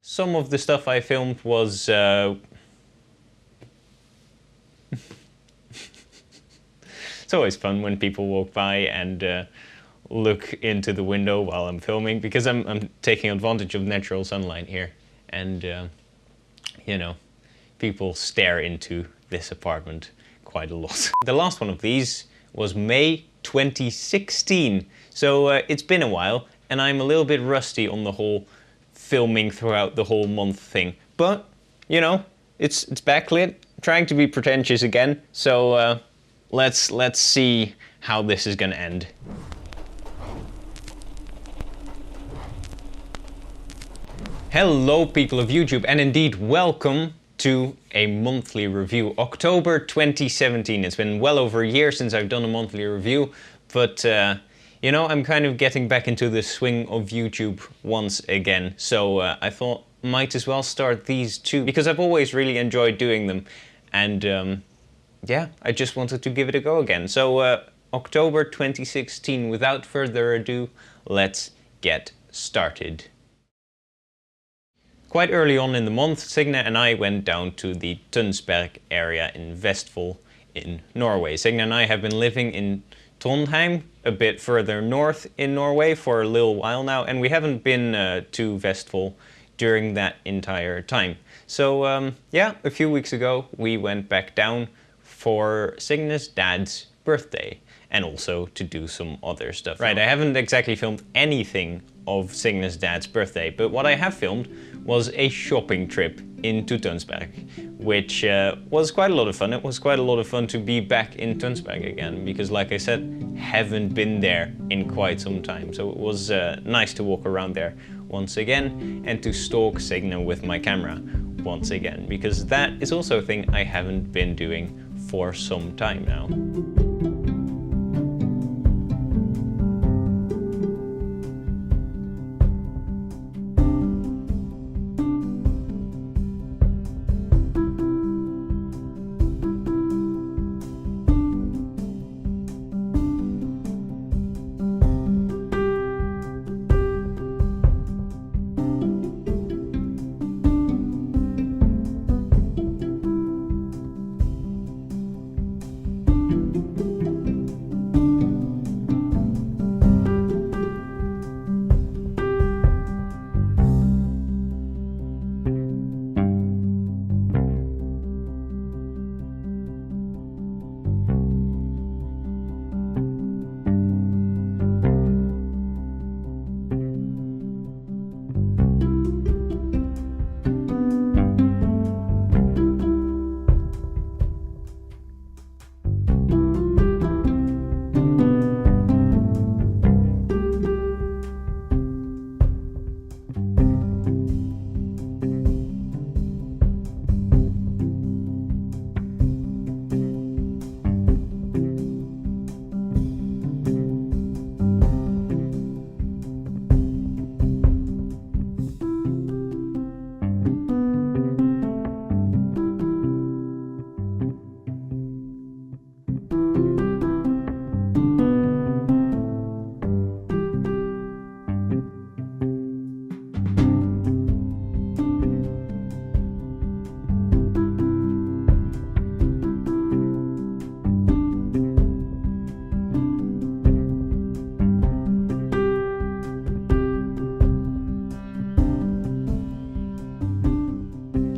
Some of the stuff I filmed was it's always fun when people walk by and look into the window while I'm filming, because I'm taking advantage of natural sunlight here, and you know, people stare into this apartment quite a lot. The last one of these was May 2016, so it's been a while, and I'm a little bit rusty on the whole filming throughout the whole month thing. But, you know, it's backlit, trying to be pretentious again, so let's see how this is gonna end. Hello people of YouTube, and indeed welcome to a monthly review. October 2017. It's been well over a year since I've done a monthly review, but you know, I'm kind of getting back into the swing of YouTube once again. So I thought might as well start these two, because I've always really enjoyed doing them, and yeah, I just wanted to give it a go again. So October 2016, without further ado, let's get started. Quite early on in the month, Signe and I went down to the Tønsberg area in Vestfold in Norway. Signe and I have been living in Trondheim, a bit further north in Norway, for a little while now, and we haven't been to Vestfold during that entire time. So yeah, a few weeks ago we went back down for Signe's dad's birthday, and also to do some other stuff. Right, I haven't exactly filmed anything of Signe's dad's birthday, but what I have filmed was a shopping trip into Tønsberg, which was quite a lot of fun. It was quite a lot of fun to be back in Tønsberg again, because like I said, haven't been there in quite some time. So it was nice to walk around there once again, and to stalk Signe with my camera once again, because that is also a thing I haven't been doing for some time now.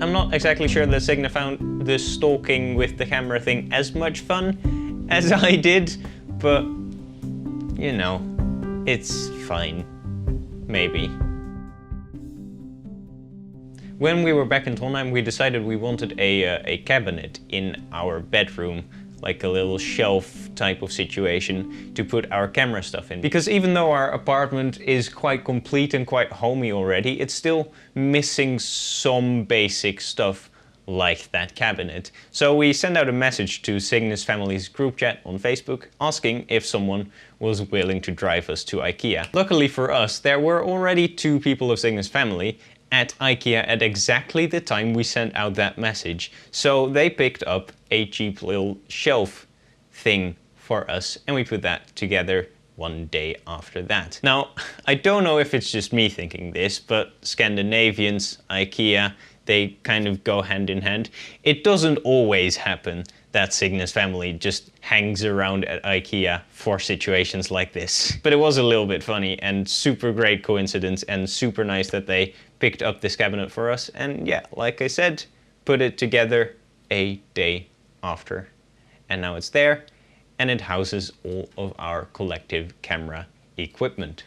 I'm not exactly sure that Signe found the stalking with the camera thing as much fun as I did, but you know, it's fine. Maybe. When we were back in Trondheim, we decided we wanted a cabinet in our bedroom, like a little shelf type of situation to put our camera stuff in. Because even though our apartment is quite complete and quite homey already, it's still missing some basic stuff like that cabinet. So we sent out a message to Signe's family's group chat on Facebook asking if someone was willing to drive us to Ikea. Luckily for us, there were already 2 people of Signe's family at Ikea at exactly the time we sent out that message. So they picked up a cheap little shelf thing for us, and we put that together one day after that. Now, I don't know if it's just me thinking this, but Scandinavians, Ikea, they kind of go hand in hand. It doesn't always happen that Signe's family just hangs around at Ikea for situations like this. But it was a little bit funny and super great coincidence and super nice that they picked up this cabinet for us. And yeah, like I said, put it together a day after. And now it's there, and it houses all of our collective camera equipment.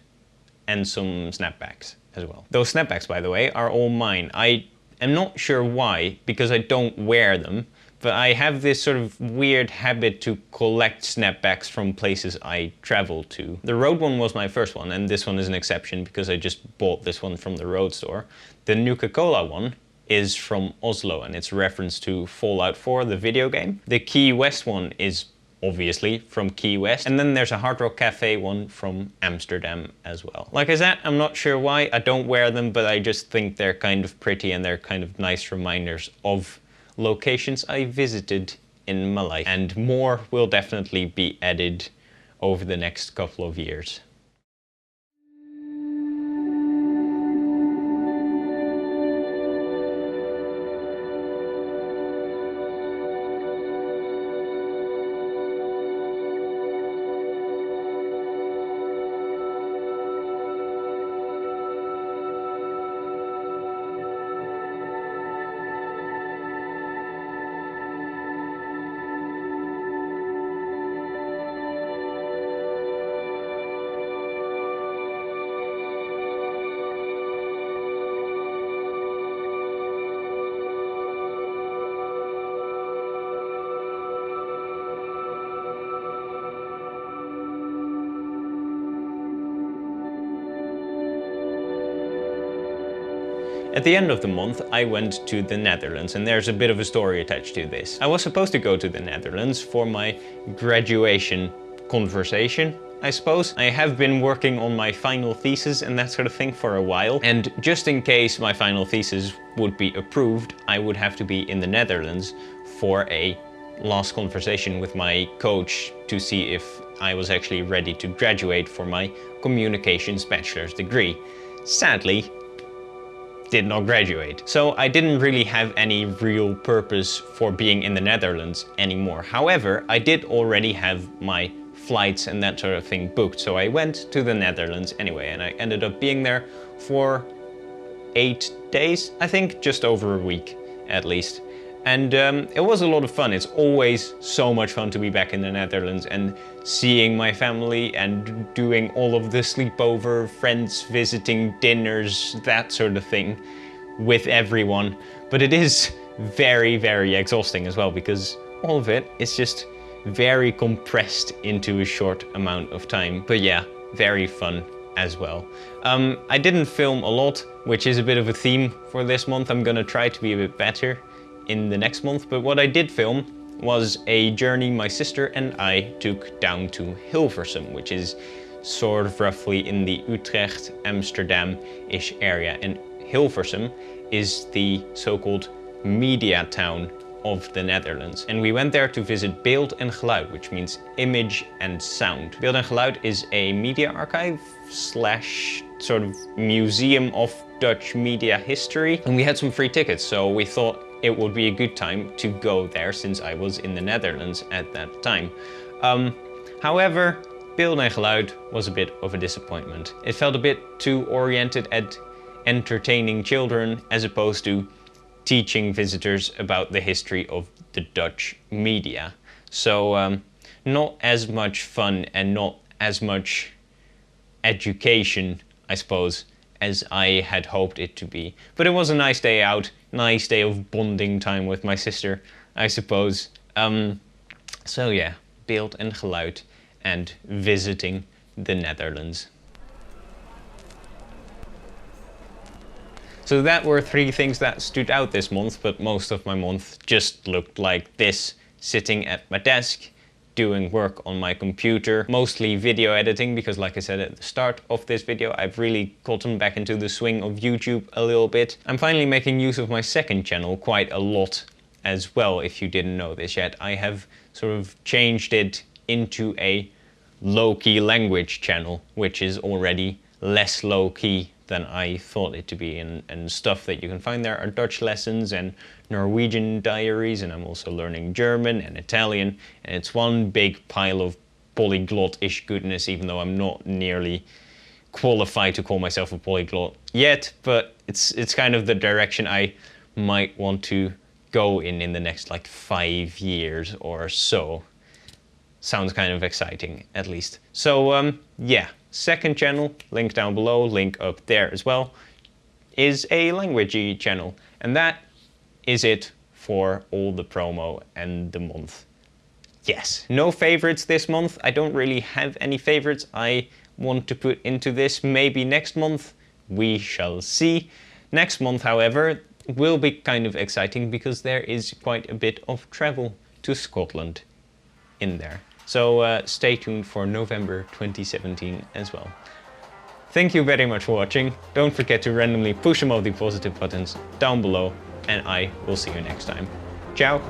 And some snapbacks as well. Those snapbacks, by the way, are all mine. I am not sure why, because I don't wear them, but I have this sort of weird habit to collect snapbacks from places I travel to. The Rode one was my first one, and this one is an exception because I just bought this one from the Rode store. The Nuka-Cola one is from Oslo, and it's a reference to Fallout 4, the video game. The Key West one is obviously from Key West, and then there's a Hard Rock Cafe one from Amsterdam as well. Like I said, I'm not sure why, I don't wear them, but I just think they're kind of pretty and they're kind of nice reminders of locations I visited in my life. And more will definitely be added over the next couple of years. At the end of the month, I went to the Netherlands, and there's a bit of a story attached to this. I was supposed to go to the Netherlands for my graduation conversation, I suppose. I have been working on my final thesis and that sort of thing for a while, and just in case my final thesis would be approved, I would have to be in the Netherlands for a last conversation with my coach to see if I was actually ready to graduate for my communications bachelor's degree. Sadly, did not graduate. So I didn't really have any real purpose for being in the Netherlands anymore. However, I did already have my flights and that sort of thing booked, so I went to the Netherlands anyway, and I ended up being there for 8 days, I think, just over a week at least. And it was a lot of fun. It's always so much fun to be back in the Netherlands and seeing my family and doing all of the sleepover, friends visiting, dinners, that sort of thing with everyone. But it is very, very exhausting as well, because all of it is just very compressed into a short amount of time. But yeah, very fun as well. I didn't film a lot, which is a bit of a theme for this month. I'm gonna try to be a bit better in the next month, but what I did film was a journey my sister and I took down to Hilversum, which is sort of roughly in the Utrecht, Amsterdam-ish area. And Hilversum is the so-called media town of the Netherlands. And we went there to visit Beeld en Geluid, which means image and sound. Beeld en Geluid is a media archive slash sort of museum of Dutch media history. And we had some free tickets, so we thought it would be a good time to go there since I was in the Netherlands at that time. However, Beeld en Geluid was a bit of a disappointment. It felt a bit too oriented at entertaining children as opposed to teaching visitors about the history of the Dutch media. So not as much fun and not as much education, I suppose, as I had hoped it to be. But it was a nice day out, nice day of bonding time with my sister, I suppose. So yeah, Beeld en Geluid and visiting the Netherlands. So that were 3 things that stood out this month, but most of my month just looked like this, sitting at my desk, doing work on my computer, mostly video editing, because like I said at the start of this video, I've really gotten back into the swing of YouTube a little bit. I'm finally making use of my second channel quite a lot as well, if you didn't know this yet. I have sort of changed it into a low-key language channel, which is already less low-key than I thought it to be, and stuff that you can find there are Dutch lessons and Norwegian diaries, and I'm also learning German and Italian, and it's one big pile of polyglot-ish goodness, even though I'm not nearly qualified to call myself a polyglot yet, but it's kind of the direction I might want to go in the next like 5 years or so. Sounds kind of exciting, at least. So yeah, second channel, link down below, link up there as well, is a languagey channel. And that is it for all the promo and the month. Yes, no favorites this month. I don't really have any favorites I want to put into this. Maybe next month, we shall see. Next month, however, will be kind of exciting because there is quite a bit of travel to Scotland in there. So stay tuned for November 2017 as well. Thank you very much for watching. Don't forget to randomly push some of the positive buttons down below, and I will see you next time. Ciao!